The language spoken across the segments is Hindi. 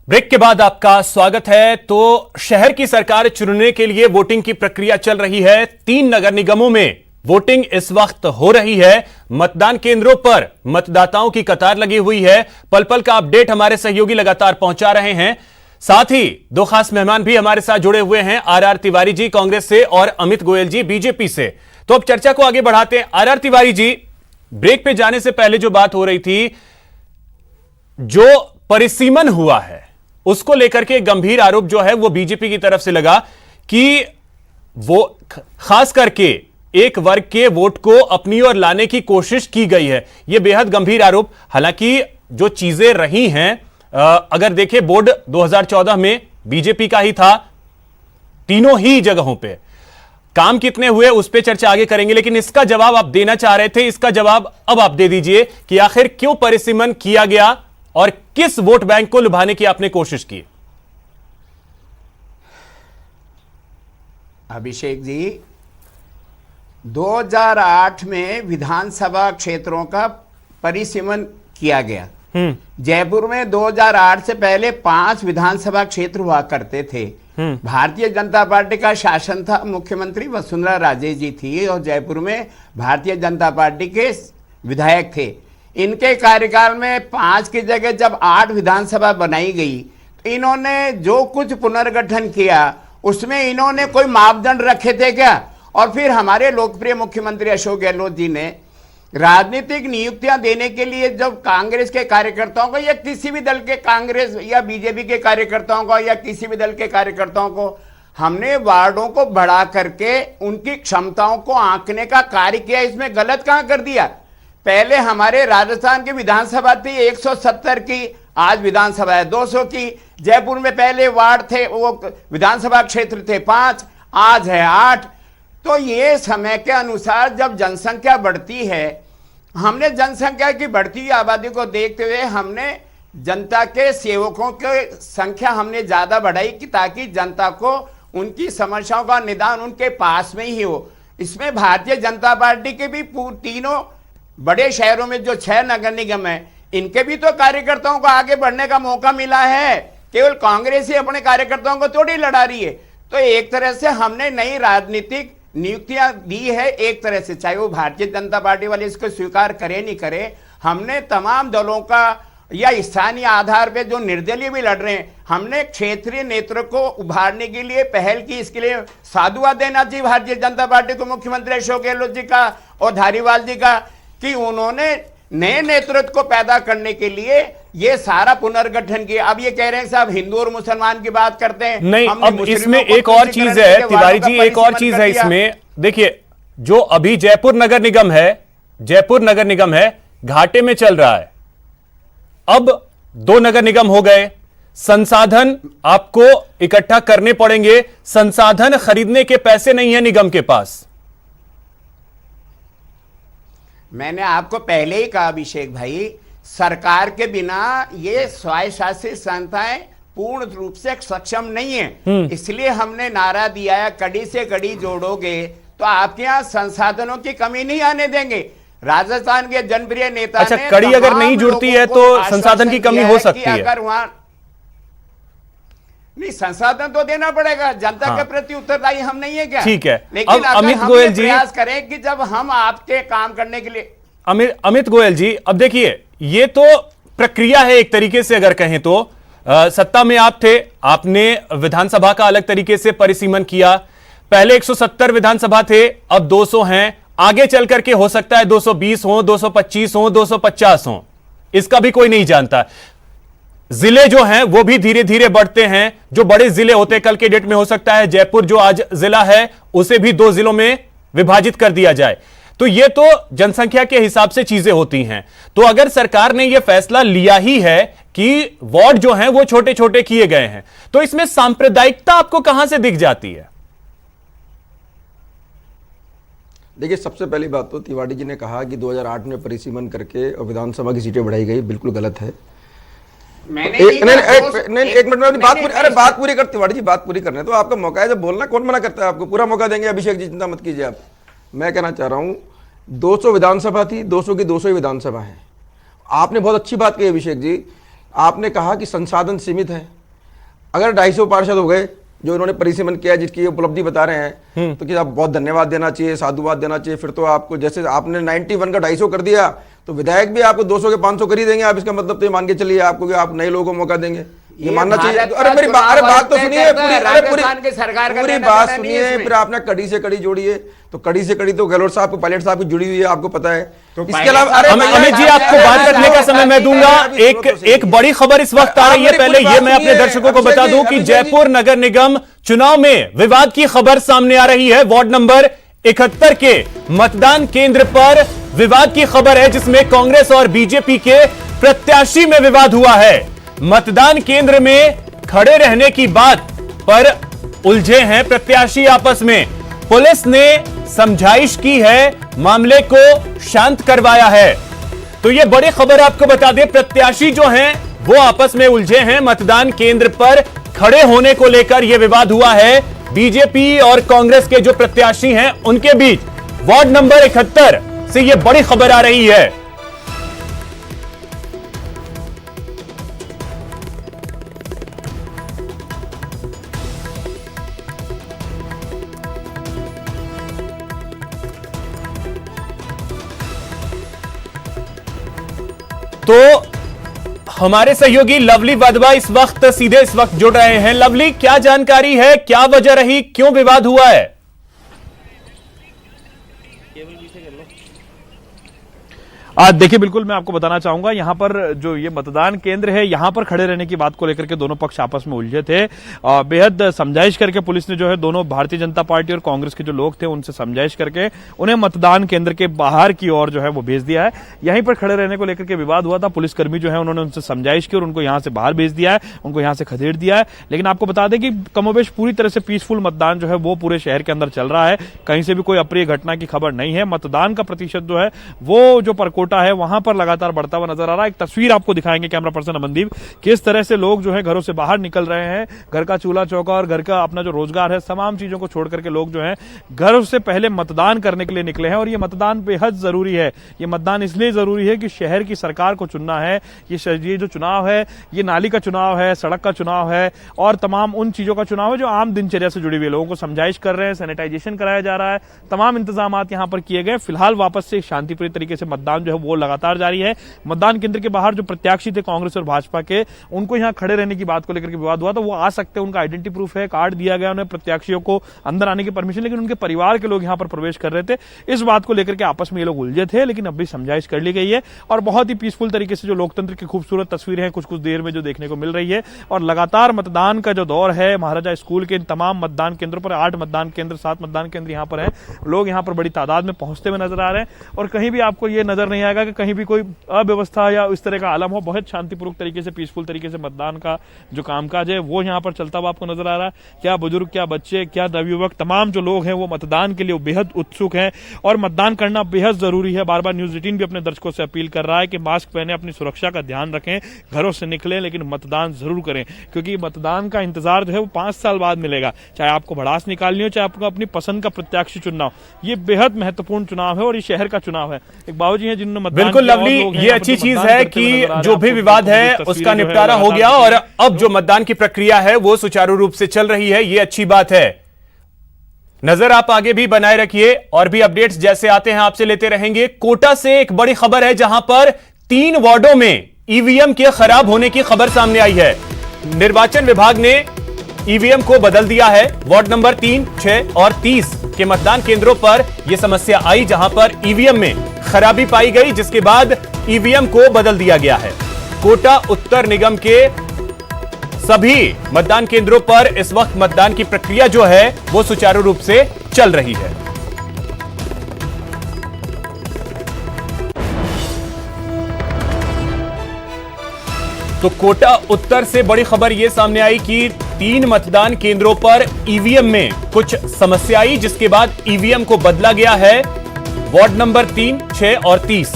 ब्रेक के बाद आपका स्वागत है। तो शहर की सरकार चुनने के लिए वोटिंग की प्रक्रिया चल रही है। 3 नगर निगमों में वोटिंग इस वक्त हो रही है। मतदान केंद्रों पर मतदाताओं की कतार लगी हुई है। पल पल का अपडेट हमारे सहयोगी लगातार पहुंचा रहे हैं। साथ ही 2 खास मेहमान भी हमारे साथ जुड़े हुए हैं, आर तिवारी जी कांग्रेस से और अमित गोयल जी बीजेपी से। तो अब चर्चा को आगे बढ़ाते हैं। आर तिवारी जी, ब्रेक पे जाने से पहले जो बात हो रही थी, जो परिसीमन हुआ है उसको लेकर के गंभीर आरोप जो है वो बीजेपी की तरफ से लगा कि वो खास करके एक वर्ग के वोट को अपनी ओर लाने की कोशिश की गई है। यह बेहद गंभीर आरोप। हालांकि जो चीजें रही हैं, अगर देखें, बोर्ड 2014 में बीजेपी का ही था, तीनों ही जगहों पे। काम कितने हुए उस पर चर्चा आगे करेंगे, लेकिन इसका जवाब आप देना चाह रहे थे, इसका जवाब अब आप दे दीजिए कि आखिर क्यों परिसीमन किया गया और किस वोट बैंक को लुभाने की आपने कोशिश की। अभिषेक जी, 2008 में विधानसभा क्षेत्रों का परिसीमन किया गया। जयपुर में 2008 से पहले 5 विधानसभा क्षेत्र हुआ करते थे। भारतीय जनता पार्टी का शासन था, मुख्यमंत्री वसुंधरा राजे जी थी और जयपुर में भारतीय जनता पार्टी के विधायक थे। इनके कार्यकाल में 5 की जगह जब 8 विधानसभा बनाई गई तो इन्होंने जो कुछ पुनर्गठन किया उसमें इन्होंने कोई मापदंड रखे थे क्या? और फिर हमारे लोकप्रिय मुख्यमंत्री अशोक गहलोत जी ने राजनीतिक नियुक्तियां देने के लिए जब कांग्रेस के कार्यकर्ताओं को या किसी भी दल के, कांग्रेस या बीजेपी के कार्यकर्ताओं को या किसी भी दल के कार्यकर्ताओं को, हमने वार्डों को बढ़ा करके उनकी क्षमताओं को आंकने का कार्य किया। इसमें गलत कहां कर दिया? पहले हमारे राजस्थान की विधानसभा थी 170 की, आज विधानसभा है 200 की। जयपुर में पहले वार्ड थे, वो विधानसभा क्षेत्र थे 5, आज है 8। तो ये समय के अनुसार जब जनसंख्या बढ़ती है, हमने जनसंख्या की बढ़ती हुई आबादी को देखते हुए हमने जनता के सेवकों की संख्या हमने ज्यादा बढ़ाई कि ताकि जनता को उनकी समस्याओं का निदान उनके पास में ही हो। इसमें भारतीय जनता पार्टी के भी तीनों बड़े शहरों में जो 6 नगर निगम है, इनके भी तो कार्यकर्ताओं को आगे बढ़ने का मौका मिला है। केवल कांग्रेस ही अपने कार्यकर्ताओं को थोड़ी लड़ा रही है। तो एक तरह से हमने नई राजनीतिक नियुक्तियां दी है, एक तरह से, चाहे वो भारतीय जनता पार्टी वाले इसको स्वीकार करे नहीं करे। हमने तमाम दलों का या स्थानीय आधार पे जो निर्दलीय भी लड़ रहे हैं, हमने क्षेत्रीय नेतृत्व को उभारने के लिए पहल की। इसके लिए साधुवाद देना चाहिए भारतीय जनता पार्टी को, मुख्यमंत्री अशोक गहलोत जी का और धारीवाल जी का, कि उन्होंने नए नेतृत्व को पैदा करने के लिए ये सारा पुनर्गठन किया। अब ये कह रहे हैं साहब हिंदू और मुसलमान की बात करते हैं। नहीं, अब इसमें एक और चीज है तिवारी जी, एक और चीज है इसमें। देखिए, जो अभी जयपुर नगर निगम है घाटे में चल रहा है। अब 2 नगर निगम हो गए, संसाधन आपको इकट्ठा करने पड़ेंगे। संसाधन खरीदने के पैसे नहीं है निगम के पास। मैंने आपको पहले ही कहा अभिषेक भाई, सरकार के बिना ये स्वायत्तशासित संस्थाएं पूर्ण रूप से सक्षम नहीं है। इसलिए हमने नारा दिया है, कड़ी से कड़ी जोड़ोगे तो आपके यहां संसाधनों की कमी नहीं आने देंगे। राजस्थान के जनप्रिय नेता अच्छा, कड़ी अगर नहीं जुड़ती है तो संसाधन की कमी हो सकती है। अगर वहां नहीं, संसाधन तो देना पड़ेगा। जनता के प्रति उत्तरदायी हम नहीं है क्या? ठीक है। लेकिन अब अगर अमित हम गोयल जी प्रयास करें कि जब हम आपके काम करने के लिए, अमित गोयल जी, अब देखिए, ये तो प्रक्रिया है एक तरीके से अगर कहें तो। सत्ता में आप थे, आपने विधानसभा का अलग तरीके से परिसीमन किया। पहले 170 विधानसभा थे, अब 200 हैं। आगे चल करके हो सकता है 220 हो, 225 हो, 250 हो, इसका भी कोई नहीं जानता। जिले जो हैं वो भी धीरे धीरे बढ़ते हैं। जो बड़े जिले होते हैं, कल के डेट में हो सकता है जयपुर जो आज जिला है उसे भी 2 जिलों में विभाजित कर दिया जाए। तो ये तो जनसंख्या के हिसाब से चीजें होती हैं। तो अगर सरकार ने यह फैसला लिया ही है कि वार्ड जो हैं वो छोटे छोटे किए गए हैं, तो इसमें सांप्रदायिकता आपको कहां से दिख जाती है? देखिए, सबसे पहली बात तो तिवारी जी ने कहा कि 2008 में परिसीमन करके और विधानसभा की सीटें बढ़ाई गई, बिल्कुल गलत है। एक मिनट में अपनी बात पूरी कर तिवारी जी, बात पूरी करने तो आपका मौका है जब बोलना। कौन मना करता है? आपको पूरा मौका देंगे अभिषेक जी, चिंता मत कीजिए आप। मैं कहना चाह रहा हूं 200 विधानसभा थी, 200 की 200 ही विधानसभा है। आपने बहुत अच्छी बात कही अभिषेक जी, आपने कहा कि संसाधन सीमित है। अगर 250 पार्षद हो गए जो इन्होंने परिसीमन किया, जिसकी उपलब्धि बता रहे हैं, तो क्या आप बहुत धन्यवाद देना चाहिए, साधुवाद देना चाहिए। फिर तो आपको, जैसे आपने 91 का 250 कर दिया, तो विधायक भी आपको 200 के 500 कर ही देंगे आप। इसका मतलब तो ये मान के चलिए आपको कि आप नए लोगों को मौका देंगे, ये मानना चाहिए। अरे मेरी बात तो सुनिए, पूरी बात सुनिए, फिर आपने कड़ी से कड़ी जोड़ी है, तो कड़ी से कड़ी तो गहलोत साहब को, पायलट साहब की जुड़ी हुई है, आपको पता है। इसके अलावा अमित जी, आपको बात करने का समय मैं दूंगा। एक बड़ी खबर इस वक्त आ रही है, पहले ये मैं अपने दर्शकों को बता दूं कि जयपुर नगर निगम चुनाव में विवाद की खबर सामने आ रही है। वार्ड नंबर 71 के मतदान केंद्र पर विवाद की खबर है, जिसमें कांग्रेस और बीजेपी के प्रत्याशी में विवाद हुआ है। मतदान केंद्र में खड़े रहने की बात पर उलझे हैं प्रत्याशी आपस में। पुलिस ने समझाइश की है, मामले को शांत करवाया है। तो यह बड़ी खबर आपको बता दें, प्रत्याशी जो हैं वो आपस में उलझे हैं। मतदान केंद्र पर खड़े होने को लेकर यह विवाद हुआ है। बीजेपी और कांग्रेस के जो प्रत्याशी हैं उनके बीच वार्ड नंबर 71 से यह बड़ी खबर आ रही है। तो हमारे सहयोगी लवली वधवा इस वक्त जुड़ रहे हैं। लवली, क्या जानकारी है, क्या वजह रही, क्यों विवाद हुआ है? देखिए, बिल्कुल मैं आपको बताना चाहूंगा, यहां पर जो ये मतदान केंद्र है, यहां पर खड़े रहने की बात को लेकर के दोनों पक्ष आपस में उलझे थे। बेहद समझाइश करके पुलिस ने जो है दोनों भारतीय जनता पार्टी और कांग्रेस के जो लोग थे उनसे समझाइश करके उन्हें मतदान केंद्र के बाहर की ओर जो है वो भेज दिया है। यहीं पर खड़े रहने को लेकर के विवाद हुआ था। पुलिसकर्मी जो है उन्होंने उनसे समझाइश की और उनको यहां से बाहर भेज दिया है, उनको यहां से खदेड़ दिया है। लेकिन आपको बता दें कि कमोबेश पूरी तरह से पीसफुल मतदान जो है वो पूरे शहर के अंदर चल रहा है। कहीं से भी कोई अप्रिय घटना की खबर नहीं है। मतदान का प्रतिशत जो है वो जो परकोटा है वहां पर लगातार बढ़ता हुआ नजर आ रहा है। एक तस्वीर आपको दिखाएंगे कैमरा पर्सन अमनदीप, किस तरह से लोग जो है घरों से बाहर निकल रहे हैं। घर का चूल्हा चौका और घर का अपना जो रोजगार है, तमाम चीजों को छोड़ करके लोग जो है घर से पहले मतदान करने के लिए निकले हैं। और ये मतदान बेहद जरूरी है। ये मतदान इसलिए जरूरी है कि शहर की सरकार को चुनना है। ये जो चुनाव है, ये नाली का चुनाव है, सड़क का चुनाव है और तमाम उन चीजों का चुनाव है जो आम दिनचर्या से जुड़ी हुई। लोगों को समझाइश कर रहे हैं, सैनिटाइजेशन कराया जा रहा है, तमाम इंतजाम यहां पर किए गए। फिलहाल वापस से शांतिपूर्ण तरीके से मतदान जो है वो लगातार जारी है। मतदान केंद्र के बाहर जो प्रत्याशी थे कांग्रेस और भाजपा के, उनको यहां खड़े रहने की बात को लेकर के विवाद हुआ, तो वो आ सकते हैं, उनका आइडेंटिटी प्रूफ है, कार्ड दिया गया उन्हें, प्रत्याशियों को अंदर आने की परमिशन, लेकिन उनके परिवार के लोग यहां पर प्रवेश कर रहे थे। इस बात को लेकर के आपस में ये लोग उलझे थे, लेकिन अभी समझाइश कर ली गई है और बहुत ही पीसफुल तरीके से जो लोकतंत्र की खूबसूरत तस्वीरें हैं कुछ देर में जो देखने को मिल रही है। और लगातार मतदान का जो दौर है, महाराजा स्कूल के इन तमाम मतदान केंद्रों पर 8 मतदान केंद्र 7 मतदान केंद्र यहां पर है, लोग यहां पर बड़ी तादाद में पहुंचते हुए नजर आ रहे हैं। और कहीं भी आपको यह नजर नहीं आएगा कि कहीं भी कोई अव्यवस्था या इस तरह का आलम हो। बहुत शांतिपूर्वक तरीके से, पीसफुल तरीके से मतदान का जो कामकाज है वो यहां पर चलता हुआ आपको नजर आ रहा है। क्या बुजुर्ग, क्या बच्चे, क्या नवयुवक, तमाम जो लोग हैं वो मतदान के लिए बेहद उत्सुक हैं और मतदान करना बेहद जरूरी है। बार बार न्यूज 18 भी अपने दर्शकों से अपील कर रहा है कि मास्क पहने, अपनी सुरक्षा का ध्यान रखें, घरों से निकलें, लेकिन मतदान जरूर करें, क्योंकि मतदान का इंतजार जो है वो 5 साल बाद मिलेगा। चाहे आपको भड़ास निकालनी हो, चाहे आपको अपनी पसंद का प्रत्याशी चुनना हो, ये बेहद महत्वपूर्ण चुनाव है और ये शहर का चुनाव है। एक बाबूजी हैं जिन्होंने मतदान, बिल्कुल लवली, ये अच्छी चीज है कि जो भी विवाद है उसका निपटारा हो गया और अब जो मतदान की प्रक्रिया है वो सुचारू रूप से चल रही है, ये अच्छी बात है। नजर आप आगे भी बनाए रखिए और भी अपडेट्स जैसे आते हैं आपसे लेते रहेंगे। कोटा से एक बड़ी खबर है जहां पर 3 वार्डों में ईवीएम के खराब होने की खबर सामने आई है। निर्वाचन विभाग ने ईवीएम को बदल दिया है। वार्ड नंबर 3, 6 और 30 के मतदान केंद्रों पर यह समस्या आई, जहां पर ईवीएम में खराबी पाई गई, जिसके बाद ईवीएम को बदल दिया गया है। कोटा उत्तर निगम के सभी मतदान केंद्रों पर इस वक्त मतदान की प्रक्रिया जो है वो सुचारू रूप से चल रही है। तो कोटा उत्तर से बड़ी खबर यह सामने आई कि 3 मतदान केंद्रों पर ईवीएम में कुछ समस्या आई, जिसके बाद ईवीएम को बदला गया है। वार्ड नंबर 3, 6 और 30।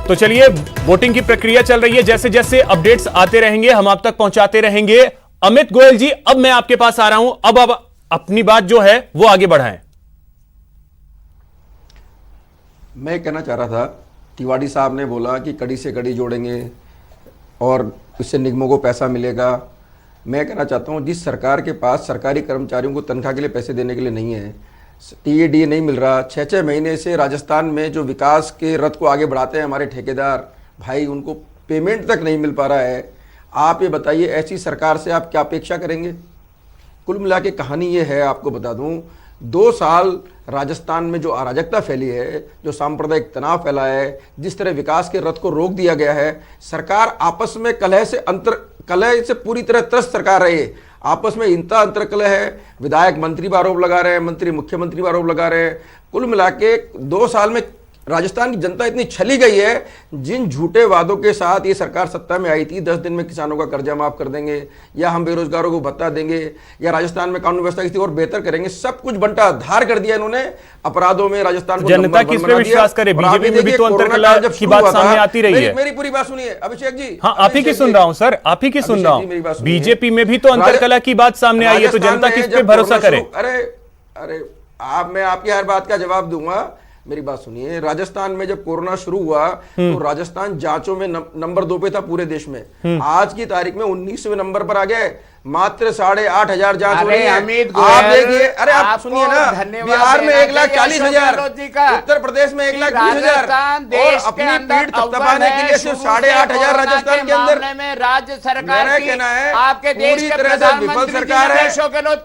तो चलिए, वोटिंग की प्रक्रिया चल रही है। जैसे जैसे अपडेट्स आते रहेंगे हम आप तक पहुंचाते रहेंगे। अमित गोयल जी, अब मैं आपके पास आ रहा हूं। अब अपनी बात जो है वो आगे बढ़ाएं। मैं कहना चाह रहा था, तिवाड़ी साहब ने बोला कि कड़ी से कड़ी जोड़ेंगे, और इससे निगमों को पैसा मिलेगा। मैं कहना चाहता हूँ जिस सरकार के पास सरकारी कर्मचारियों को तनख्वाह के लिए पैसे देने के लिए नहीं है, टीएडीए नहीं मिल रहा, 6-6 महीने से राजस्थान में जो विकास के रथ को आगे बढ़ाते हैं हमारे ठेकेदार भाई, उनको पेमेंट तक नहीं मिल पा रहा है। आप ये बताइए ऐसी सरकार से आप क्या अपेक्षा करेंगे? कुल मिला के कहानी ये है, आपको बता दूं, 2 साल राजस्थान में जो अराजकता फैली है, जो सांप्रदायिक तनाव फैला है, जिस तरह विकास के रथ को रोक दिया गया है, सरकार आपस में कलह से पूरी तरह त्रस्त सरकार रही है। आपस में इंता अंतर कलह है, विधायक मंत्री पर आरोप लगा रहे हैं, मंत्री मुख्यमंत्री पर आरोप लगा रहे हैं। कुल मिला के 2 साल में राजस्थान की जनता इतनी छली गई है, जिन झूठे वादों के साथ ये सरकार सत्ता में आई थी, 10 दिन में किसानों का कर्जा माफ कर देंगे, या हम बेरोजगारों को भत्ता देंगे, या राजस्थान में कानून व्यवस्था की और बेहतर करेंगे, सब कुछ बंटा धार कर दिया इन्होंने। अपराधों में राजस्थान को जनता किस पे विश्वास करे? बीजेपी में भी तो अंतरकलह की बात सामने आती रही है। मेरी पूरी बात सुनिए अभिषेक जी। हाँ, आप ही की सुन रहा हूं सर, आप ही की सुन रहा हूं। बीजेपी में भी तो अंतरकलह की बात सामने आई है, तो जनता किस पे भरोसा करे? अरे मैं आपकी हर बात का जवाब दूंगा, मेरी बात सुनिए। राजस्थान में जब कोरोना शुरू हुआ तो राजस्थान जांचों में नंबर 2 पे था पूरे देश में। आज की तारीख में 19वें नंबर पर आ गए, मात्र 8,500 जांच हो रही है। आप देखिए, अरे आप सुनिए ना, बिहार में 1,40,000, उत्तर प्रदेश में 1,20,000, और अपनी पीठ थपथपाने के लिए सिर्फ 8,500 राजस्थान के अंदर। राज्य सरकार मेरा कहना है आपके देश पूरी के तरह से विफल सरकार है,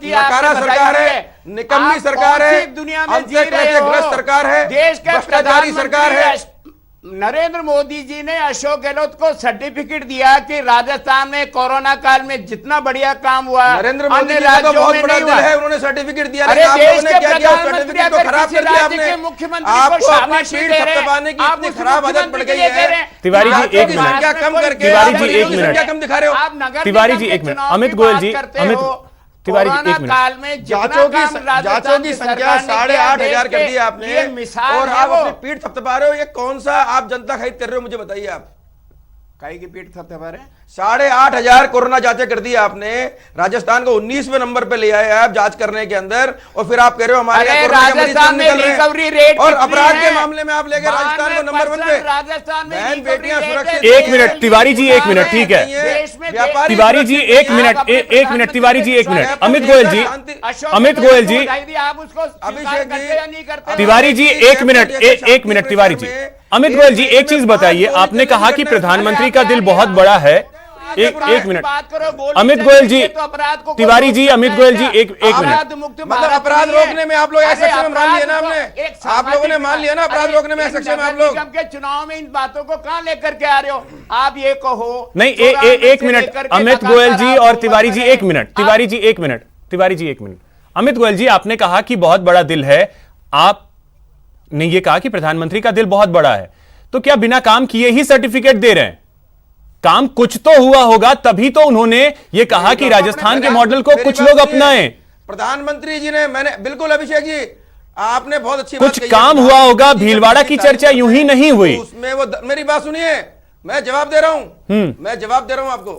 नकारा सरकार है, निकम्मी सरकार है, अंतर्ग्रस्त सरकार है, देश के भ्रष्टाचारी सरकार है। नरेंद्र मोदी जी ने अशोक गहलोत को सर्टिफिकेट दिया कि राजस्थान में कोरोना काल में जितना बढ़िया काम हुआ नरेंद्र मोदी जी का तो बहुत बड़ा दिल है, उन्होंने सर्टिफिकेट दिया। अरे आप लोगों ने क्या किया? सर्टिफिकेट को खराब कर दिया आपने। आपको अपनी पीठ थपथपाने की इतनी खराब आदत पड़ गई है। तिवारी जी 1 मिनट, संख्या कम करके तिवारी जी 1 मिनट, संख्या कम दिखा रहे हो। तिवारी जी 1 मिनट, अमित गोयल जी, तिवारी जी 1 मिनट। काल में जांचों की संख्या 8,500 कर दी आपने, और आप अपनी पीठ थपथपा रहे हो। ये कौन सा आप जनता खरीद कर रहे हो, मुझे बताइए। आप काई की पीठ थपथपा रहे हैं? 8,500 कोरोना जांचें कर दी आपने, राजस्थान को 19वें नंबर पे ले आए आप जांच करने के अंदर, और फिर आप कह रहे हो हमारे राजस्थान में रिकवरी रेट और अपराध के मामले में आप लेके राजस्थान को नंबर 1 पे। राजस्थान में बहन बेटियां सुरक्षित। 1 मिनट तिवारी जी, 1 मिनट, ठीक है Tiwari ji 1 minute, 1 minute Tiwari ji 1 minute. Amit Goyal जी, अमित गोयल जी, आप उसको अभिषेक जी, तिवारी जी 1 मिनट, 1 मिनट तिवारी जी। अमित गोयल जी एक चीज बताइए, आपने कहा कि प्रधानमंत्री का दिल बहुत बड़ा है। एक मिनट अमित गोयल जी, तिवारी जी, अमित गोयल जी, एक मिनट। मतलब अपराध रोकने में आप लोग ऐसे सक्षम मान लिया ना, हमने आप लोगों ने मान लिया ना अपराध रोकने में सक्षम आप लोग। के चुनाव में इन बातों को कहां लेकर के आ रहे हो? आप ये कहो नहीं, एक मिनट अमित गोयल जी और Tiwari ji 1 minute, Tiwari ji 1 minute, Tiwari ji 1 minute. Amit Goyal जी, आपने कहा कि बहुत बड़ा दिल है, आपने ये कहा कि प्रधानमंत्री का दिल बहुत बड़ा है, तो क्या बिना काम किए ही सर्टिफिकेट दे रहे हैं? काम कुछ तो हुआ होगा, तभी तो उन्होंने ये कहा कि राजस्थान के मॉडल को कुछ लोग अपनाएं। प्रधानमंत्री जी ने, मैंने बिल्कुल अभिषेक जी आपने बहुत अच्छी कुछ काम हुआ होगा, भीलवाड़ा की चर्चा यूं ही नहीं हुई। उसमें वो मेरी बात सुनिए, मैं जवाब दे रहा हूं, मैं जवाब दे रहा हूं आपको।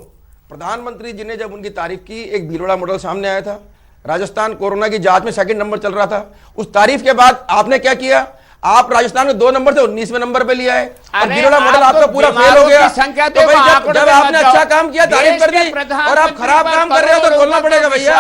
प्रधानमंत्री जी ने जब उनकी तारीफ की, एक भीलवाड़ा मॉडल सामने आया था, राजस्थान कोरोना की जांच में 2nd नंबर चल रहा था। उस तारीफ के बाद आपने क्या किया? आप राजस्थान में 2 नंबर से 19वें नंबर पे लिया है, और भीलवाड़ा मॉडल आपका पूरा फेल हो गया। तो भाई जब आपने अच्छा काम किया तारीफ कर दी, और आप खराब काम कर रहे हो तो बोलना पड़ेगा भैया।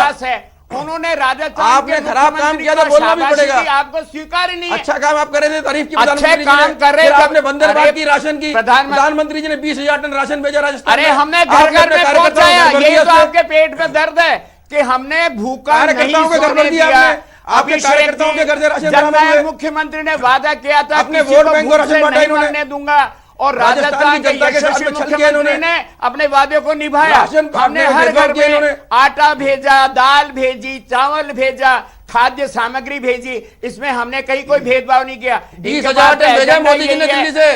उन्होंने राजस्थान आपने खराब काम किया तो बोलना भी पड़ेगा। आपको स्वीकार ही नहीं। अच्छा काम आप कर रहे थे, तारीफ की अच्छे काम कर रहे थे आपने, बंदर बात की, राशन की, प्रधानमंत्री जी ने 20,000 टन राशन भेजा राजस्थान। अरे हमने घर घर में पहुंचाया, यही तो आपके पेट में दर्द है कि हमने भूखा नहीं सोने दिया। आपके कार्यकर्ताओं के घर से राशन जब मुख्यमंत्री ने वादा किया था अपने वोट बैंक को राशन बांटा इन्होंने दूंगा, और राजस्थान के यशस्वी मुख्यमंत्री ने अपने वादे को निभाया। हमने हर घर में आटा भेजा, दाल भेजी, चावल भेजा, खाद्य सामग्री भेजी, इसमें हमने कहीं कोई भेदभाव नहीं किया। 20,000 टन भेजा मोदी जी ने दिल्ली से,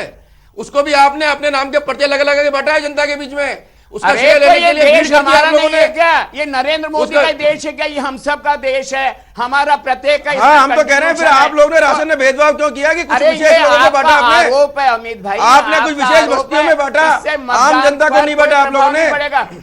उसको भी आपने अपने नाम के पर्चे लगा के बांटा है जनता के बीच में। उसका अरे तो ये देश हमारा नहीं है क्या? ये नरेंद्र मोदी का देश है क्या? ये हम सब का देश है, हमारा प्रत्येक का। हाँ, हम तो कह रहे हैं फिर आप लोगों ने राशन में भेदभाव क्यों किया कि कुछ विशेष लोगों को बांटा आपने? आरोप है अमित भाई, आपने कुछ विशेष बस्तियों में बांटा, आम जनता को नहीं बांटा आप लोगों ने।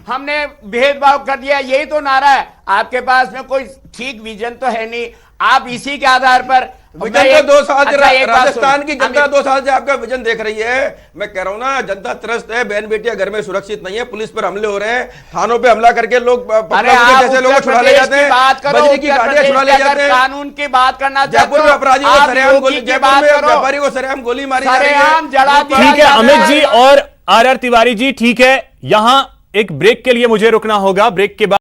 हमने भेदभाव कर दिया, यही तो नारा है। आपके पास में कोई ठीक विजन तो है नहीं। आप इसी के आधार पर विजन तो 2 साल से राजस्थान की जनता 2 साल से आपका विजन देख रही है। मैं कह रहा हूं ना, जनता त्रस्त है, बहन बेटियां घर में सुरक्षित नहीं है, पुलिस पर हमले हो रहे हैं, थानों पे हमला करके लोग जैसे लोग छुड़ा ले जाते हैं, बजरी की गाड़ियां छुड़ा ले जाते हैं, कानून की बात करना, जयपुर में अपराधियों को सरेआम गोली, जयपुर में व्यापारी को सरेआम गोली मारी जा रही है। ठीक है अमित जी और आर तिवारी जी, ठीक है, यहां एक ब्रेक के लिए मुझे रुकना होगा। ब्रेक के बाद